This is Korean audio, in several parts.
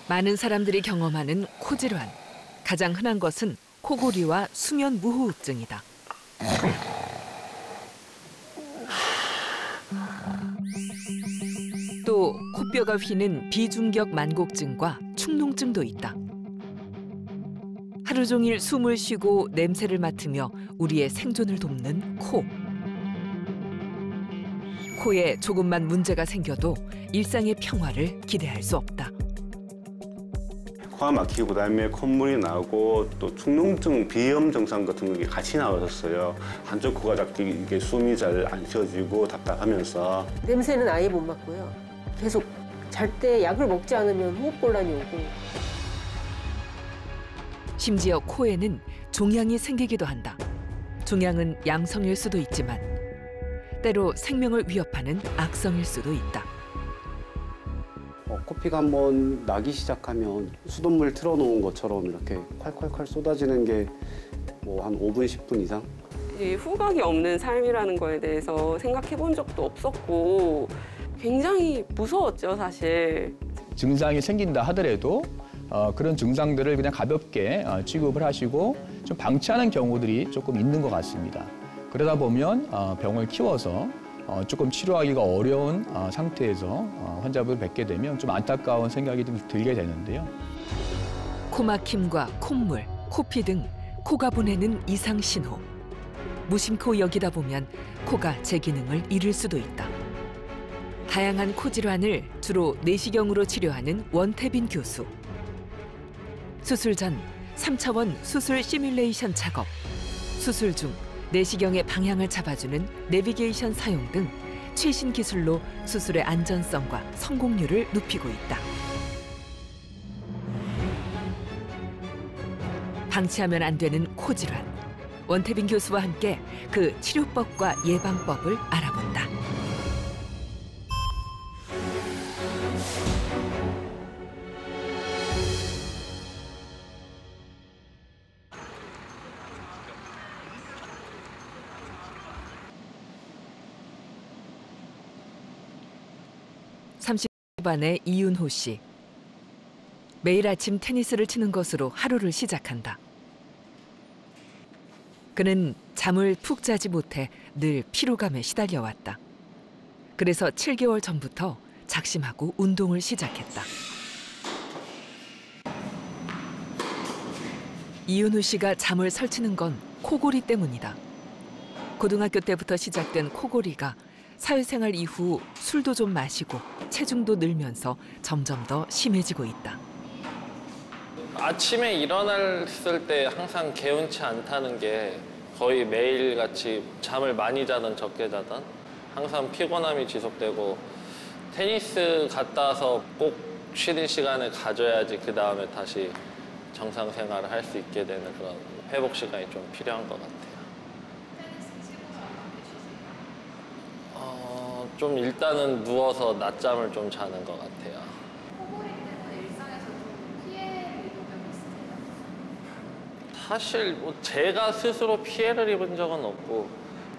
많은 사람들이 경험하는 코질환. 가장 흔한 것은 코골이와 수면 무호흡증이다. 또 코뼈가 휘는 비중격 만곡증과 축농증도 있다. 하루 종일 숨을 쉬고 냄새를 맡으며 우리의 생존을 돕는 코. 코에 조금만 문제가 생겨도 일상의 평화를 기대할 수 없다. 코가 막히고 그다음에 콧물이 나고 또 축농증, 비염 증상 같은 게 같이 나왔었어요. 한쪽 코가 자꾸 이게 숨이 잘 안 쉬어지고 답답하면서. 냄새는 아예 못 맡고요. 계속 잘 때 약을 먹지 않으면 호흡곤란이 오고. 심지어 코에는 종양이 생기기도 한다. 종양은 양성일 수도 있지만 때로 생명을 위협하는 악성일 수도 있다. 코피가 한번 나기 시작하면 수돗물 틀어놓은 것처럼 이렇게 콸콸콸 쏟아지는 게 뭐 한 5분, 10분 이상? 이 후각이 없는 삶이라는 거에 대해서 생각해 본 적도 없었고 굉장히 무서웠죠, 사실. 증상이 생긴다 하더라도 그런 증상들을 그냥 가볍게 취급을 하시고 좀 방치하는 경우들이 조금 있는 것 같습니다. 그러다 보면 병을 키워서 조금 치료하기가 어려운 상태에서 환자분을 뵙게 되면 좀 안타까운 생각이 좀 들게 되는데요. 코막힘과 콧물, 코피 등 코가 보내는 이상 신호. 무심코 여기다 보면 코가 제 기능을 잃을 수도 있다. 다양한 코 질환을 주로 내시경으로 치료하는 원태빈 교수. 수술 전 3차원 수술 시뮬레이션 작업, 수술 중 내시경의 방향을 잡아주는 내비게이션 사용 등 최신 기술로 수술의 안전성과 성공률을 높이고 있다. 방치하면 안 되는 코 질환. 원태빈 교수와 함께 그 치료법과 예방법을 알아본다. 반의 이윤호 씨. 매일 아침 테니스를 치는 것으로 하루를 시작한다. 그는 잠을 푹 자지 못해 늘 피로감에 시달려왔다. 그래서 7개월 전부터 작심하고 운동을 시작했다. 이윤호 씨가 잠을 설치는 건 코골이 때문이다. 고등학교 때부터 시작된 코골이가 사회생활 이후 술도 좀 마시고 체중도 늘면서 점점 더 심해지고 있다. 아침에 일어났을 때 항상 개운치 않다는 게 거의 매일같이 잠을 많이 자든 적게 자든 항상 피곤함이 지속되고 테니스 갔다 와서 꼭 쉬는 시간을 가져야지 그 다음에 다시 정상 생활을 할 수 있게 되는 그런 회복 시간이 좀 필요한 것 같아요. 좀 일단은 누워서 낮잠을 좀 자는 것 같아요. 코골이 때문에 일상에서 좀 피해를 입은 적이 있으세요? 사실 뭐 제가 스스로 피해를 입은 적은 없고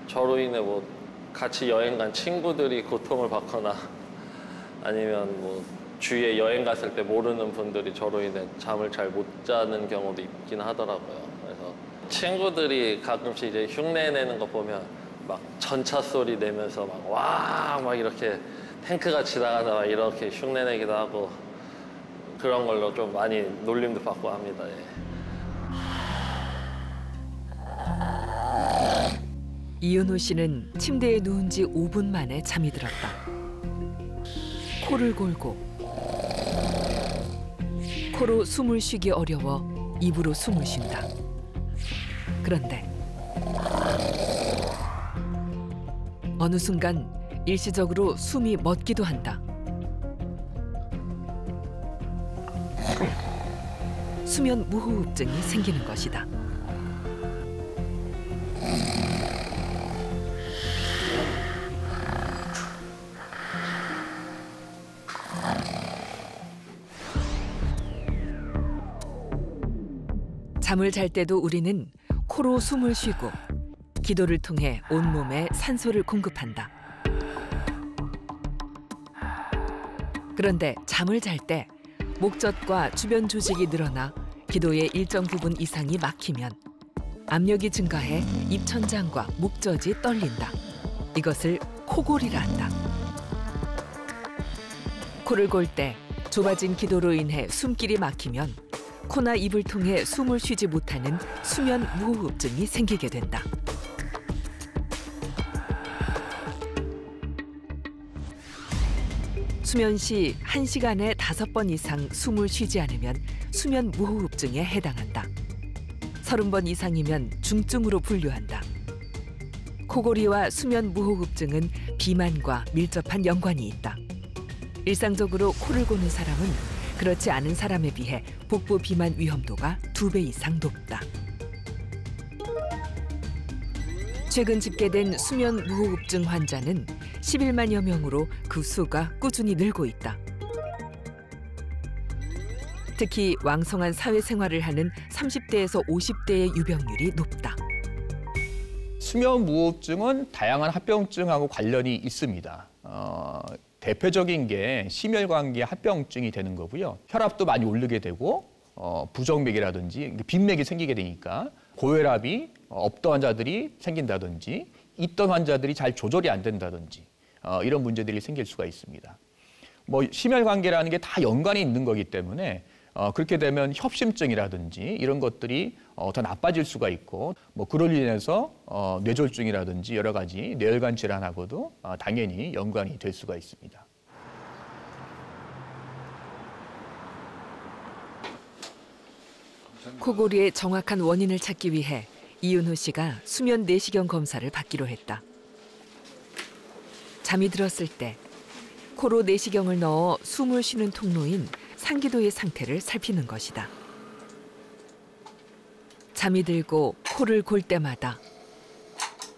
저로 인해 뭐 같이 여행 간 친구들이 고통을 받거나 아니면 뭐 주위에 여행 갔을 때 모르는 분들이 저로 인해 잠을 잘 못 자는 경우도 있긴 하더라고요. 그래서 친구들이 가끔씩 이제 흉내 내는 거 보면 막 전차 소리 내면서 막 이렇게 탱크가 지나가다 막 이렇게 흉내내기도 하고 그런 걸로 좀 많이 놀림도 받고 합니다. 예. 이윤호 씨는 침대에 누운 지 5분 만에 잠이 들었다. 코를 골고 코로 숨을 쉬기 어려워 입으로 숨을 쉰다. 그런데 어느 순간 일시적으로 숨이 멎기도 한다. 수면 무호흡증이 생기는 것이다. 잠을 잘 때도 우리는 코로 숨을 쉬고 기도를 통해 온몸에 산소를 공급한다. 그런데 잠을 잘 때 목젖과 주변 조직이 늘어나 기도의 일정 부분 이상이 막히면 압력이 증가해 입천장과 목젖이 떨린다. 이것을 코골이라 한다. 코를 골 때 좁아진 기도로 인해 숨길이 막히면 코나 입을 통해 숨을 쉬지 못하는 수면 무호흡증이 생기게 된다. 수면 시 1시간에 5번 이상 숨을 쉬지 않으면 수면 무호흡증에 해당한다. 30번 이상이면 중증으로 분류한다. 코골이와 수면 무호흡증은 비만과 밀접한 연관이 있다. 일상적으로 코를 고는 사람은 그렇지 않은 사람에 비해 복부 비만 위험도가 2배 이상 높다. 최근 집계된 수면 무호흡증 환자는 11만여 명으로 그 수가 꾸준히 늘고 있다. 특히 왕성한 사회생활을 하는 30대에서 50대의 유병률이 높다. 수면 무호흡증은 다양한 합병증하고 관련이 있습니다. 대표적인 게 심혈관계 합병증이 되는 거고요. 혈압도 많이 오르게 되고 부정맥이라든지 빈맥이 생기게 되니까 고혈압이 없던 환자들이 생긴다든지 있던 환자들이 잘 조절이 안 된다든지 이런 문제들이 생길 수가 있습니다. 심혈관계라는 게 다 연관이 있는 거기 때문에 그렇게 되면 협심증이라든지 이런 것들이 더 나빠질 수가 있고 그로 인해서 뇌졸중이라든지 여러 가지 뇌혈관 질환하고도 당연히 연관이 될 수가 있습니다. 코골이의 정확한 원인을 찾기 위해 이윤호 씨가 수면 내시경 검사를 받기로 했다. 잠이 들었을 때 코로 내시경을 넣어 숨을 쉬는 통로인 상기도의 상태를 살피는 것이다. 잠이 들고 코를 골 때마다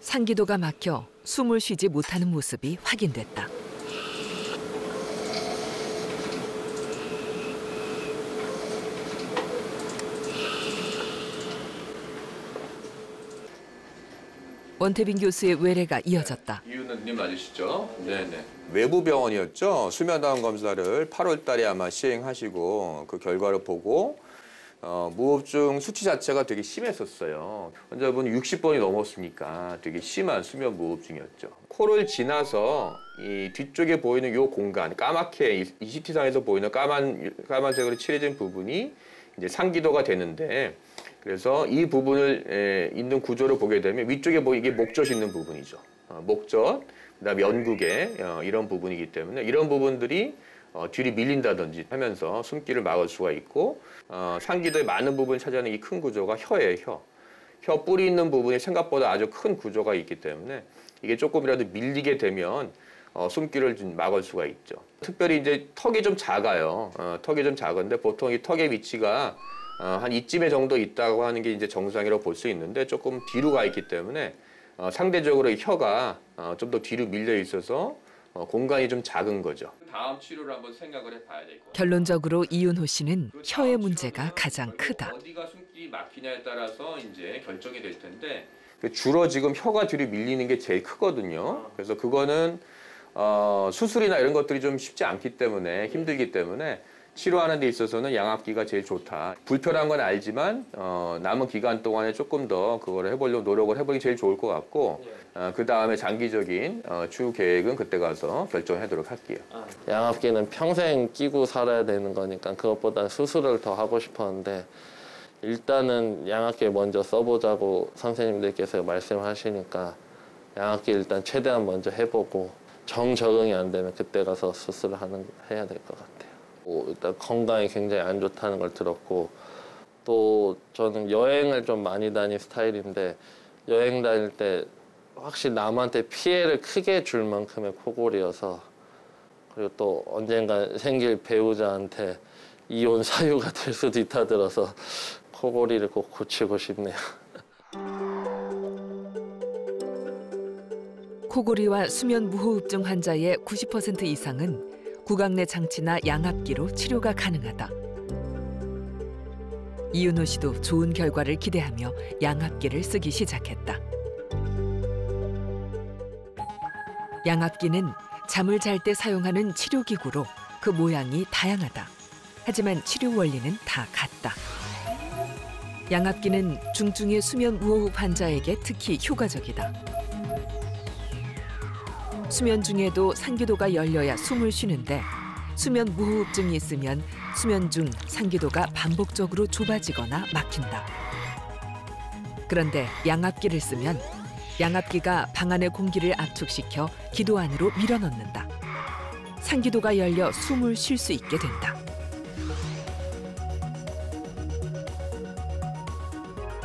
상기도가 막혀 숨을 쉬지 못하는 모습이 확인됐다. 원태빈 교수의 외래가 이어졌다. 이윤호님 맞으시죠? 네네. 외부 병원이었죠. 수면다운 검사를 8월 달에 아마 시행하시고 그 결과를 보고 무호흡증 수치 자체가 되게 심했었어요. 환자분 60번이 넘었으니까 되게 심한 수면 무호흡증이었죠. 코를 지나서 이 뒤쪽에 보이는 요 공간, 까맣게 이 CT상에서 보이는 까만색으로 칠해진 부분이 이제 상기도가 되는데 그래서 이 부분을 있는 구조를 보게 되면 위쪽에 이게 목젖이 있는 부분이죠. 목젖, 그다음에 연구개 이런 부분이기 때문에 이런 부분들이 뒤로 밀린다든지 하면서 숨길을 막을 수가 있고 상기도의 많은 부분을 차지하는 이 큰 구조가 혀예요. 혀 뿌리 있는 부분이 생각보다 아주 큰 구조가 있기 때문에 이게 조금이라도 밀리게 되면 숨길을 좀 막을 수가 있죠. 특별히 이제 턱이 좀 작아요. 턱이 좀 작은데 보통 이 턱의 위치가 한 이쯤에 정도 있다고 하는 게 이제 정상이라고 볼 수 있는데 조금 뒤로 가 있기 때문에 상대적으로 혀가 좀 더 뒤로 밀려 있어서 공간이 좀 작은 거죠. 다음 치료를 한번 생각을 해봐야 될 것 같아요. 결론적으로 이윤호 씨는 혀의 문제가 가장 크다. 어디가 숨길이 막히냐에 따라서 이제 결정이 될 텐데 주로 지금 혀가 뒤로 밀리는 게 제일 크거든요. 그래서 그거는 수술이나 이런 것들이 좀 쉽지 않기 때문에 힘들기 때문에 치료하는 데 있어서는 양압기가 제일 좋다. 불편한 건 알지만 남은 기간 동안에 조금 더 그거를 해보려고 노력을 해보기 제일 좋을 것 같고 그 다음에 장기적인 추후 계획은 그때 가서 결정하도록 할게요. 양압기는 평생 끼고 살아야 되는 거니까 그것보다 수술을 더 하고 싶었는데 일단은 양압기 먼저 써보자고 선생님들께서 말씀하시니까 양압기 일단 최대한 먼저 해보고 정적응이 안 되면 그때 가서 수술을 해야 될 것 같아요. 일단 건강이 굉장히 안 좋다는 걸 들었고 또 저는 여행을 좀 많이 다니는 스타일인데 여행 다닐 때 확실히 남한테 피해를 크게 줄 만큼의 코골이여서 그리고 또 언젠가 생길 배우자한테 이혼 사유가 될 수도 있다 들어서 코골이를 꼭 고치고 싶네요. 코골이와 수면 무호흡증 환자의 90% 이상은 구강내 장치나 양압기로 치료가 가능하다. 이윤호 씨도 좋은 결과를 기대하며 양압기를 쓰기 시작했다. 양압기는 잠을 잘 때 사용하는 치료기구로 그 모양이 다양하다. 하지만 치료 원리는 다 같다. 양압기는 중증의 수면 무호흡 환자에게 특히 효과적이다. 수면 중에도 상기도가 열려야 숨을 쉬는데 수면 무호흡증이 있으면 수면 중 상기도가 반복적으로 좁아지거나 막힌다. 그런데 양압기를 쓰면 양압기가 방 안의 공기를 압축시켜 기도 안으로 밀어넣는다. 상기도가 열려 숨을 쉴 수 있게 된다.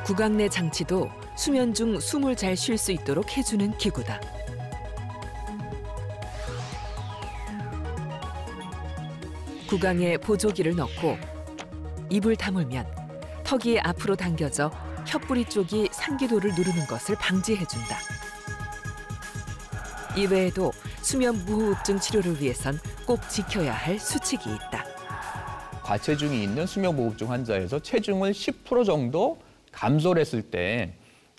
구강 내 장치도 수면 중 숨을 잘 쉴 수 있도록 해주는 기구다. 구강에 보조기를 넣고 입을 다물면 턱이 앞으로 당겨져 혀뿌리 쪽이 상기도를 누르는 것을 방지해준다. 이외에도 수면 무호흡증 치료를 위해선 꼭 지켜야 할 수칙이 있다. 과체중이 있는 수면무호흡증 환자에서 체중을 10% 정도 감소를 했을 때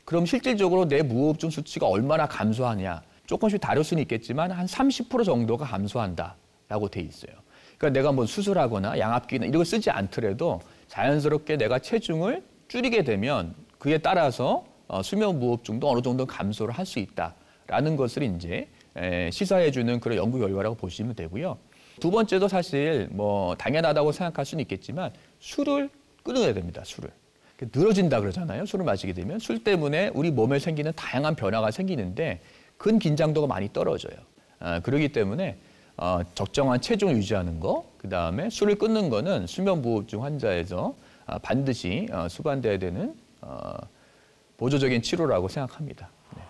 그럼 실질적으로 내 무호흡증 수치가 얼마나 감소하냐. 조금씩 다를 수는 있겠지만 한 30% 정도가 감소한다라고 돼 있어요. 그러니까 내가 뭐 수술하거나 양압기나 이런 걸 쓰지 않더라도 자연스럽게 내가 체중을 줄이게 되면 그에 따라서 수면 무호흡증도 어느 정도 감소를 할 수 있다라는 것을 이제 시사해주는 그런 연구 결과라고 보시면 되고요. 두 번째도 사실 뭐 당연하다고 생각할 수는 있겠지만 술을 끊어야 됩니다. 술을. 늘어진다 그러잖아요. 술을 마시게 되면 술 때문에 우리 몸에 생기는 다양한 변화가 생기는데 근긴장도가 많이 떨어져요. 그렇기 때문에 적정한 체중을 유지하는 거, 그다음에 술을 끊는 거는 수면무호흡증 환자에서 반드시 수반돼야 되는 보조적인 치료라고 생각합니다. 네.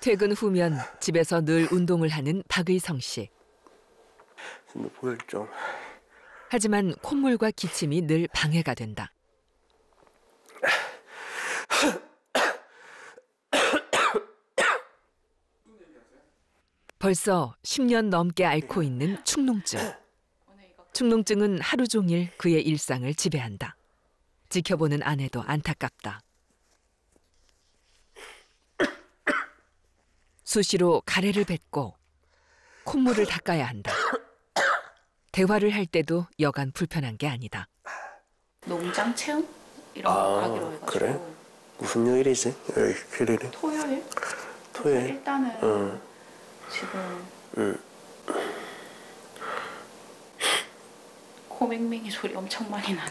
퇴근 후면 집에서 늘 운동을 하는 박의성 씨. 보일 좀. 하지만 콧물과 기침이 늘 방해가 된다. 벌써 10년 넘게 앓고 있는 축농증. 축농증은 하루 종일 그의 일상을 지배한다. 지켜보는 아내도 안타깝다. 수시로 가래를 뱉고 콧물을 닦아야 한다. 대화를 할 때도 여간 불편한 게 아니다. 농장 체험? 이런 거 가기로 해가지고. 그래? 무슨 요일이지? 그래. 토요일? 토요일? 일단은 지금 코맹맹이 소리 엄청 많이 나네.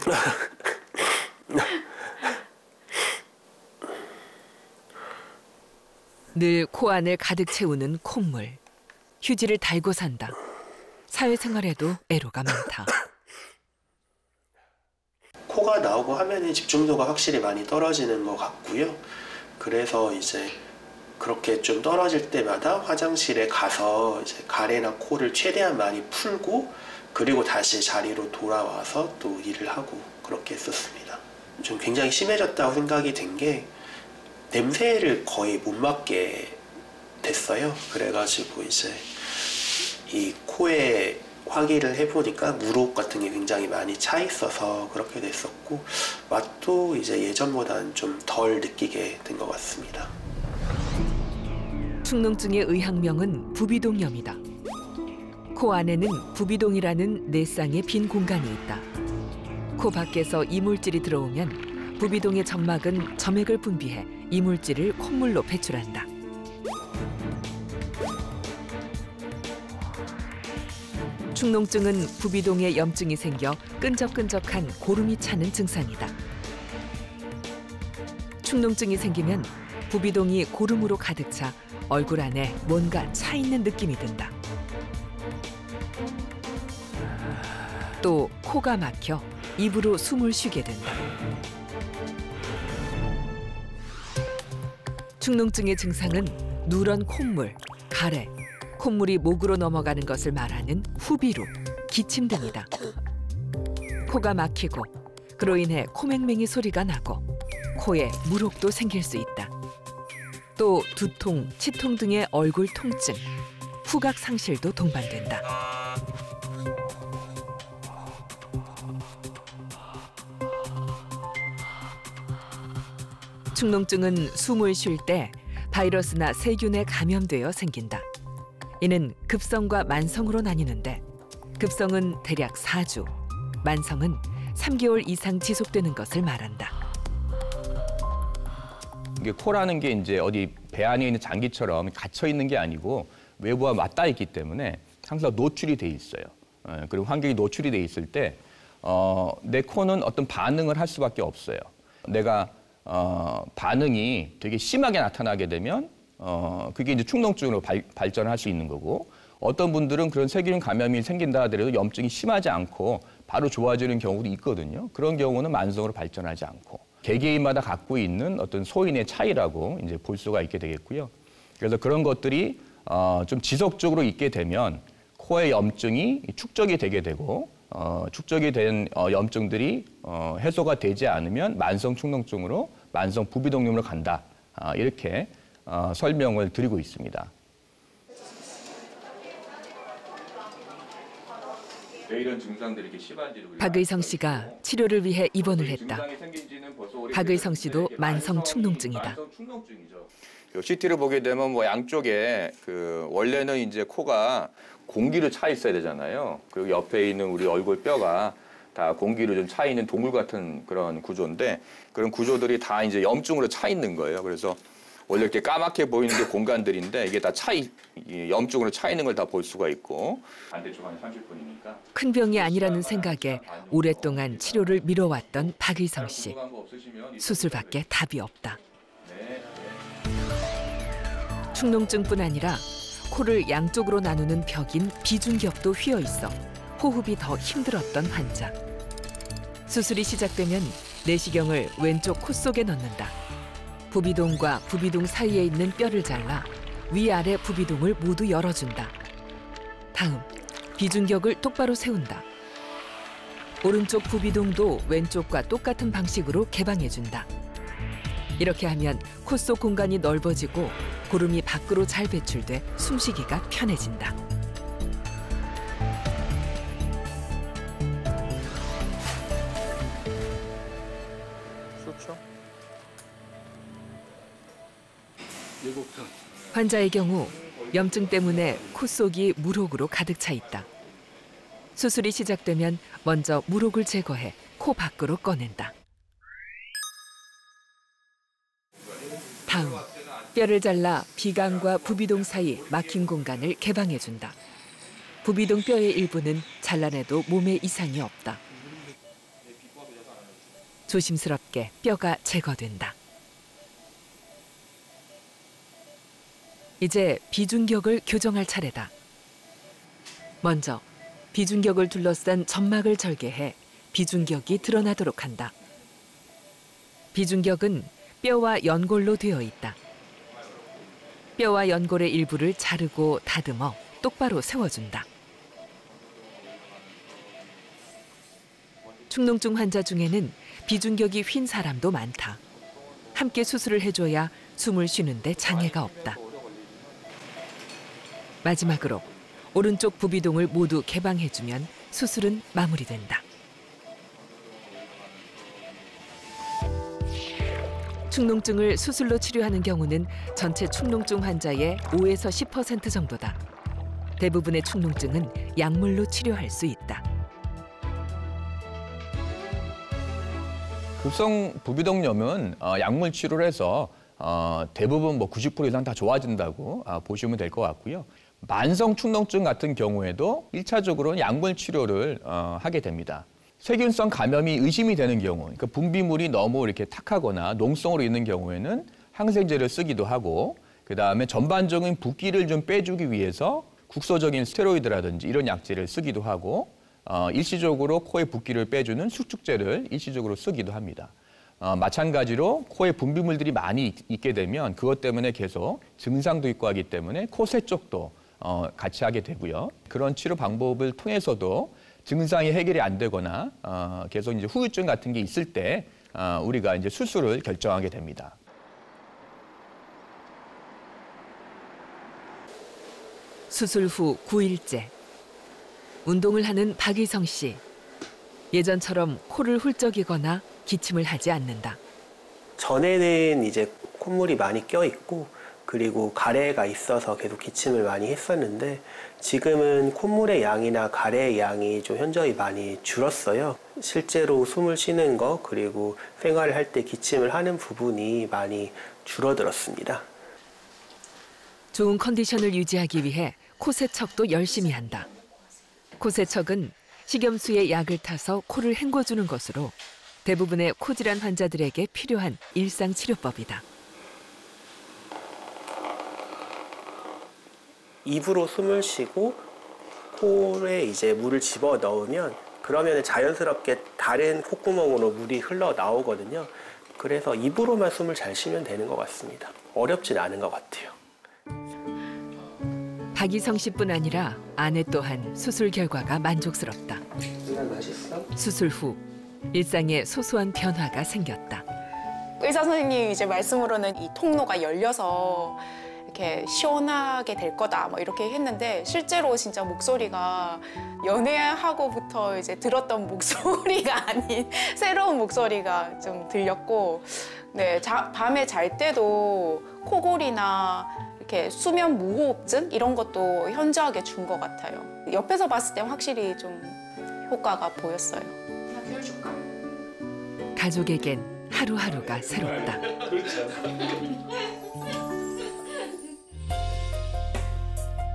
늘 코안을 가득 채우는 콧물. 휴지를 달고 산다. 사회생활에도 애로가 많다. 코가 나오고 하면은 집중도가 확실히 많이 떨어지는 것 같고요. 그래서 이제 그렇게 좀 떨어질 때마다 화장실에 가서 이제 가래나 코를 최대한 많이 풀고 그리고 다시 자리로 돌아와서 또 일을 하고 그렇게 했었습니다. 좀 굉장히 심해졌다고 생각이 된 게 냄새를 거의 못 맡게 됐어요. 그래가지고 이제 이 코에 확인을 해보니까 물혹 같은 게 굉장히 많이 차 있어서 그렇게 됐었고 맛도 이제 예전보다는 좀 덜 느끼게 된 것 같습니다. 축농증의 의학명은 부비동염이다. 코 안에는 부비동이라는 네 쌍의 빈 공간이 있다. 코 밖에서 이물질이 들어오면 부비동의 점막은 점액을 분비해 이물질을 콧물로 배출한다. 축농증은 부비동에 염증이 생겨 끈적끈적한 고름이 차는 증상이다. 축농증이 생기면 부비동이 고름으로 가득 차 얼굴 안에 뭔가 차 있는 느낌이 든다. 또 코가 막혀 입으로 숨을 쉬게 된다. 축농증의 증상은 누런 콧물, 가래, 콧물이 목으로 넘어가는 것을 말하는 후비루, 기침 등이다. 코가 막히고 그로 인해 코맹맹이 소리가 나고 코에 물혹도 생길 수 있다. 또 두통, 치통 등의 얼굴 통증, 후각 상실도 동반된다. 축농증은 숨을 쉴 때 바이러스나 세균에 감염되어 생긴다. 이는 급성과 만성으로 나뉘는데 급성은 대략 4주, 만성은 3개월 이상 지속되는 것을 말한다. 이게 코라는 게 이제 어디 배 안에 있는 장기처럼 갇혀 있는 게 아니고 외부와 맞닿아 있기 때문에 항상 노출이 돼 있어요. 그리고 환경이 노출이 돼 있을 때 내 코는 어떤 반응을 할 수밖에 없어요. 내가 반응이 되게 심하게 나타나게 되면 그게 이제 축농증으로 발전할 수 있는 거고, 어떤 분들은 그런 세균 감염이 생긴다 하더라도 염증이 심하지 않고 바로 좋아지는 경우도 있거든요. 그런 경우는 만성으로 발전하지 않고 개개인마다 갖고 있는 어떤 소인의 차이라고 이제 볼 수가 있게 되겠고요. 그래서 그런 것들이 좀 지속적으로 있게 되면 코의 염증이 축적이 되게 되고 축적이 된 염증들이 해소가 되지 않으면 만성 축농증으로 만성 부비동염으로 간다. 이렇게 설명을 드리고 있습니다. 왜 이런 증상들이 이렇게 심한지를 박의성 씨가 치료를 위해 입원을 했다. 박의성 씨도 만성 축농증이다. CT를 보게 되면 뭐 양쪽에 원래는 이제 코가 공기로 차 있어야 되잖아요. 그리고 옆에 있는 우리 얼굴 뼈가 다 공기로 좀 차 있는 동굴 같은 그런 구조인데, 그런 구조들이 다 이제 염증으로 차 있는 거예요. 그래서 원래 이렇게 까맣게 보이는 게 공간들인데 이게 다 염증으로 차 있는 걸 다 볼 수가 있고. 반대쪽 한 30분이니까. 큰 병이 아니라는 생각에 오랫동안 치료를 미뤄왔던 박의성 씨. 수술밖에 답이 없다. 축농증뿐 아니라 코를 양쪽으로 나누는 벽인 비중격도 휘어 있어 호흡이 더 힘들었던 환자. 수술이 시작되면 내시경을 왼쪽 코 속에 넣는다. 부비동과 부비동 사이에 있는 뼈를 잘라 위아래 부비동을 모두 열어준다. 다음, 비중격을 똑바로 세운다. 오른쪽 부비동도 왼쪽과 똑같은 방식으로 개방해준다. 이렇게 하면 코 속 공간이 넓어지고 고름이 밖으로 잘 배출돼 숨쉬기가 편해진다. 좋죠. 환자의 경우 염증 때문에 코 속이 물혹으로 가득 차 있다. 수술이 시작되면 먼저 물혹을 제거해 코 밖으로 꺼낸다. 다음, 뼈를 잘라 비강과 부비동 사이 막힌 공간을 개방해준다. 부비동 뼈의 일부는 잘라내도 몸에 이상이 없다. 조심스럽게 뼈가 제거된다. 이제 비중격을 교정할 차례다. 먼저 비중격을 둘러싼 점막을 절개해 비중격이 드러나도록 한다. 비중격은 뼈와 연골로 되어 있다. 뼈와 연골의 일부를 자르고 다듬어 똑바로 세워준다. 축농증 환자 중에는 비중격이 휜 사람도 많다. 함께 수술을 해줘야 숨을 쉬는데 장애가 없다. 마지막으로 오른쪽 부비동을 모두 개방해주면 수술은 마무리된다. 축농증을 수술로 치료하는 경우는 전체 축농증 환자의 5에서 10% 정도다. 대부분의 축농증은 약물로 치료할 수 있다. 급성 부비동염은 약물 치료를 해서 대부분 90% 이상 다 좋아진다고 보시면 될 것 같고요. 만성 축농증 같은 경우에도 1차적으로는 약물 치료를 하게 됩니다. 세균성 감염이 의심이 되는 경우, 그러니까 분비물이 너무 이렇게 탁하거나 농성으로 있는 경우에는 항생제를 쓰기도 하고, 그다음에 전반적인 붓기를 좀 빼주기 위해서 국소적인 스테로이드라든지 이런 약제를 쓰기도 하고, 일시적으로 코의 붓기를 빼주는 수축제를 일시적으로 쓰기도 합니다. 마찬가지로 코에 분비물들이 많이 있게 되면 그것 때문에 계속 증상도 있고 하기 때문에 코 세척도 같이 하게 되고요. 그런 치료 방법을 통해서도 증상이 해결이 안 되거나 계속 이제 후유증 같은 게 있을 때 우리가 이제 수술을 결정하게 됩니다. 수술 후 9일째. 운동을 하는 박의성 씨. 예전처럼 코를 훌쩍이거나 기침을 하지 않는다. 전에는 이제 콧물이 많이 껴 있고 그리고 가래가 있어서 계속 기침을 많이 했었는데 지금은 콧물의 양이나 가래의 양이 좀 현저히 많이 줄었어요. 실제로 숨을 쉬는 거 그리고 생활을 할 때 기침을 하는 부분이 많이 줄어들었습니다. 좋은 컨디션을 유지하기 위해 코 세척도 열심히 한다. 코 세척은 식염수에 약을 타서 코를 헹궈주는 것으로 대부분의 코질환 환자들에게 필요한 일상치료법이다. 입으로 숨을 쉬고 코에 이제 물을 집어 넣으면 그러면 자연스럽게 다른 콧구멍으로 물이 흘러 나오거든요. 그래서 입으로만 숨을 잘 쉬면 되는 것 같습니다. 어렵진 않은 것 같아요. 박이성 씨뿐 아니라 아내 또한 수술 결과가 만족스럽다. 수술 후 일상에 소소한 변화가 생겼다. 의사 선생님 이제 말씀으로는 이 통로가 열려서 이렇게 시원하게 될 거다 뭐 이렇게 했는데 실제로 진짜 목소리가 연애하고부터 이제 들었던 목소리가 아닌 새로운 목소리가 좀 들렸고, 네, 밤에 잘 때도 코골이나 이렇게 수면 무호흡증 이런 것도 현저하게 준 것 같아요. 옆에서 봤을 때 확실히 좀 효과가 보였어요. 그냥 비워줄까? 가족에겐 하루하루가 새롭다.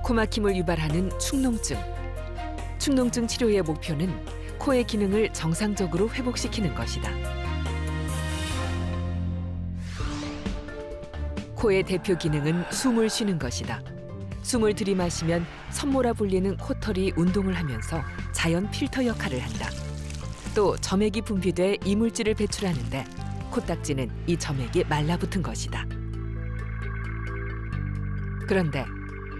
코막힘을 유발하는 축농증. 축농증 치료의 목표는 코의 기능을 정상적으로 회복시키는 것이다. 코의 대표 기능은 숨을 쉬는 것이다. 숨을 들이마시면 선모라 불리는 코털이 운동을 하면서 자연 필터 역할을 한다. 또 점액이 분비돼 이물질을 배출하는데 코딱지는 이 점액이 말라붙은 것이다. 그런데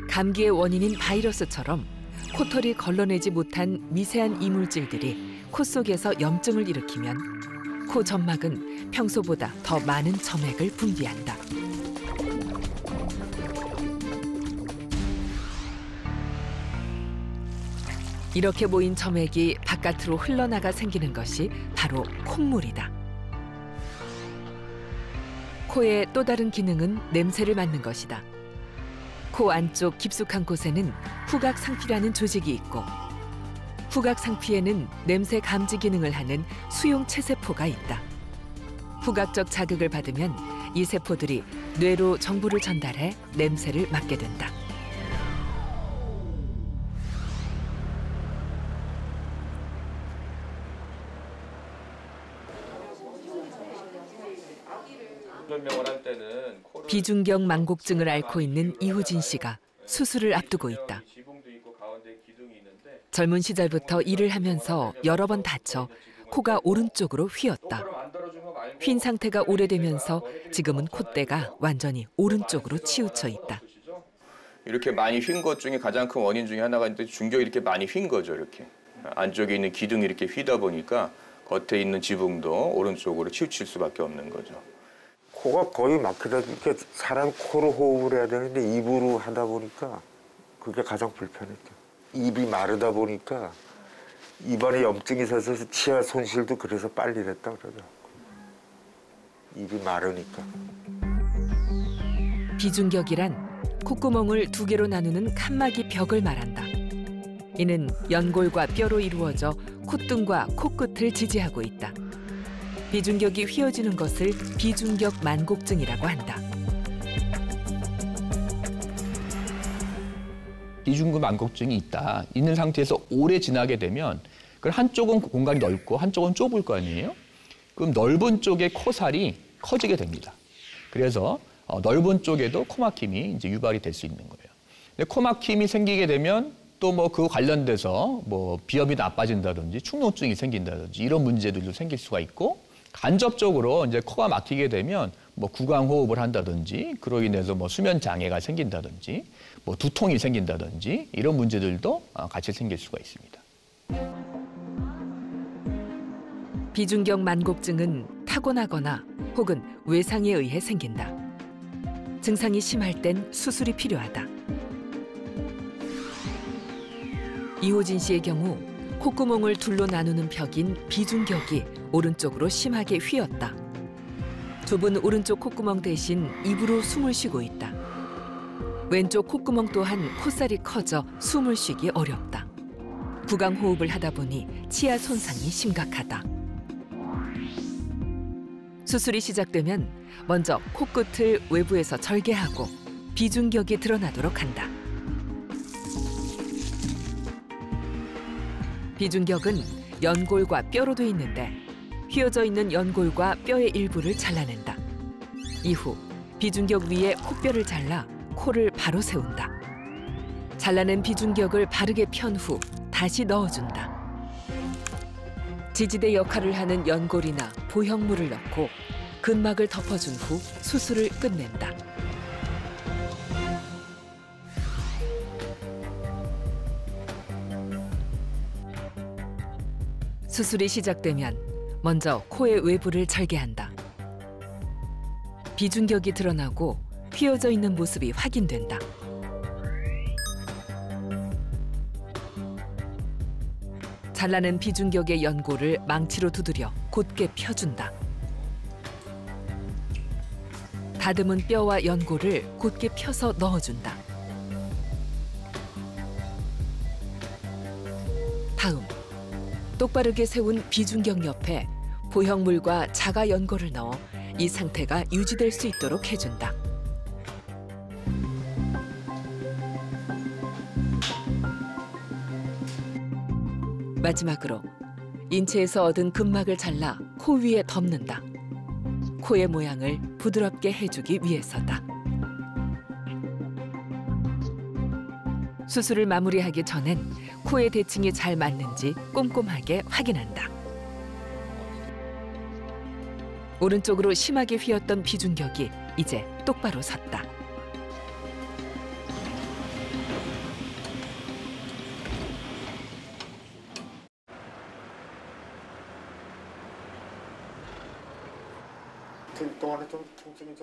감기의 원인인 바이러스처럼 코털이 걸러내지 못한 미세한 이물질들이 코 속에서 염증을 일으키면 코 점막은 평소보다 더 많은 점액을 분비한다. 이렇게 모인 점액이 바깥으로 흘러나가 생기는 것이 바로 콧물이다. 코의 또 다른 기능은 냄새를 맡는 것이다. 코 안쪽 깊숙한 곳에는 후각상피라는 조직이 있고 후각상피에는 냄새 감지 기능을 하는 수용체세포가 있다. 후각적 자극을 받으면 이 세포들이 뇌로 정보를 전달해 냄새를 맡게 된다. 비중격 만곡증을 앓고 있는 이호진 씨가 수술을 앞두고 있다. 젊은 시절부터 일을 하면서 여러 번 다쳐 코가 오른쪽으로 휘었다. 휜 상태가 오래되면서 지금은 콧대가 완전히 오른쪽으로 치우쳐 있다. 이렇게 많이 휜 것 중에 가장 큰 원인 중에 하나가 있는데 중격이 이렇게 많이 휜 거죠. 이렇게 안쪽에 있는 기둥이 이렇게 휘다 보니까 겉에 있는 지붕도 오른쪽으로 치우칠 수밖에 없는 거죠. 코가 거의 막히다 보니까 사람 코로 호흡을 해야 되는데 입으로 하다 보니까 그게 가장 불편했죠. 입이 마르다 보니까 입안에 염증이 있어서 치아 손실도 그래서 빨리 됐다 그러더라고요. 입이 마르니까. 비중격이란 콧구멍을 두 개로 나누는 칸막이 벽을 말한다. 이는 연골과 뼈로 이루어져 콧등과 코끝을 지지하고 있다. 비중격이 휘어지는 것을 비중격 만곡증이라고 한다. 비중격 만곡증이 있는 상태에서 오래 지나게 되면 그 한쪽은 공간이 넓고 한쪽은 좁을 거 아니에요? 그럼 넓은 쪽의 코살이 커지게 됩니다. 그래서 넓은 쪽에도 코막힘이 이제 유발이 될 수 있는 거예요. 근데 코막힘이 생기게 되면 또 뭐 그 관련돼서 뭐 비염이 나빠진다든지 축농증이 생긴다든지 이런 문제들도 생길 수가 있고, 간접적으로 이제 코가 막히게 되면 뭐 구강 호흡을 한다든지 그로 인해서 뭐 수면 장애가 생긴다든지 뭐 두통이 생긴다든지 이런 문제들도 같이 생길 수가 있습니다. 비중격 만곡증은 타고나거나 혹은 외상에 의해 생긴다. 증상이 심할 땐 수술이 필요하다. 이호진 씨의 경우 콧구멍을 둘로 나누는 벽인 비중격이 오른쪽으로 심하게 휘었다. 좁은 오른쪽 콧구멍 대신 입으로 숨을 쉬고 있다. 왼쪽 콧구멍 또한 콧살이 커져 숨을 쉬기 어렵다. 구강호흡을 하다 보니 치아 손상이 심각하다. 수술이 시작되면 먼저 코끝을 외부에서 절개하고 비중격이 드러나도록 한다. 비중격은 연골과 뼈로 돼 있는데 휘어져 있는 연골과 뼈의 일부를 잘라낸다. 이후 비중격 위에 콧뼈를 잘라 코를 바로 세운다. 잘라낸 비중격을 바르게 편 후 다시 넣어준다. 지지대 역할을 하는 연골이나 보형물을 넣고 근막을 덮어준 후 수술을 끝낸다. 수술이 시작되면 먼저 코의 외부를 절개한다. 비중격이 드러나고 휘어져 있는 모습이 확인된다. 잘라낸 비중격의 연골을 망치로 두드려 곧게 펴준다. 다듬은 뼈와 연골을 곧게 펴서 넣어준다. 다음, 똑바르게 세운 비중격 옆에 보형물과 자가 연골을 넣어 이 상태가 유지될 수 있도록 해준다. 마지막으로 인체에서 얻은 근막을 잘라 코 위에 덮는다. 코의 모양을 부드럽게 해주기 위해서다. 수술을 마무리하기 전엔 코의 대칭이 잘 맞는지 꼼꼼하게 확인한다. 오른쪽으로 심하게 휘었던 비중격이 이제 똑바로 섰다.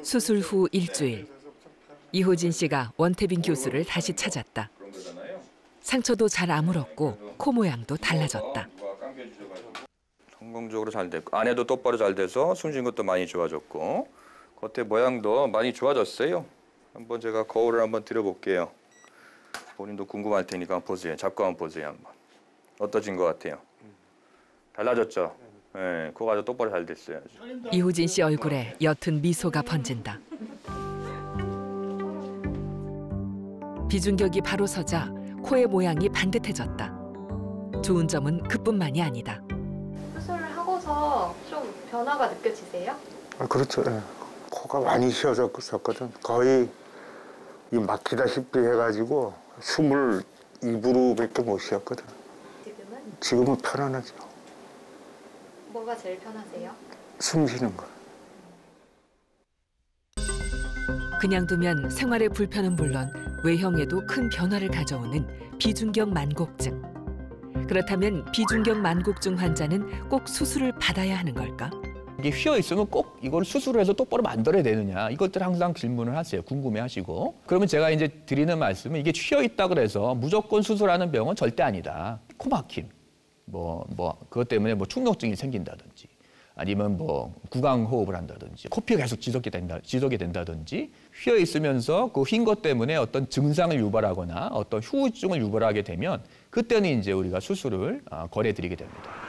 수술 후 일주일, 이호진 씨가 원태빈 교수를 다시 찾았다. 상처도 잘 아물었고 코 모양도 달라졌다. 성공적으로 잘 됐고 안에도 똑바로 잘 돼서 숨쉬는 것도 많이 좋아졌고 겉에 모양도 많이 좋아졌어요. 한번 제가 거울을 한번 들어볼게요. 본인도 궁금할 테니까 한번 보세요. 잡고 한번 보세요. 한번. 어떠신 것 같아요? 달라졌죠? 네, 코가 아주 똑바로 잘 됐어요. 이호진 씨 얼굴에 옅은 미소가 번진다. 비중격이 바로 서자 코의 모양이 반듯해졌다. 좋은 점은 그뿐만이 아니다. 수술을 하고서 좀 변화가 느껴지세요? 그렇죠. 예. 코가 많이 휘어졌거든. 거의 이 막히다시피 해가지고 숨을 입으로밖에 못 쉬었거든. 지금은 편안하죠. 뭐가 제일 편하세요? 숨 쉬는 거. 그냥 두면 생활의 불편은 물론 외형에도 큰 변화를 가져오는 비중격 만곡증. 그렇다면 비중격 만곡증 환자는 꼭 수술을 받아야 하는 걸까? 이게 휘어 있으면 꼭 이걸 수술을 해서 똑바로 만들어야 되느냐, 이것들 항상 질문을 하세요. 궁금해하시고. 그러면 제가 이제 드리는 말씀은 이게 휘어 있다 그래서 무조건 수술하는 병은 절대 아니다. 코막힘, 그것 때문에 축농증이 생긴다든지, 아니면 구강호흡을 한다든지, 코피가 계속 지속이 된다든지, 휘어 있으면서 그 휜 것 때문에 어떤 증상을 유발하거나 어떤 후유증을 유발하게 되면 그때는 이제 우리가 수술을 권해드리게 됩니다.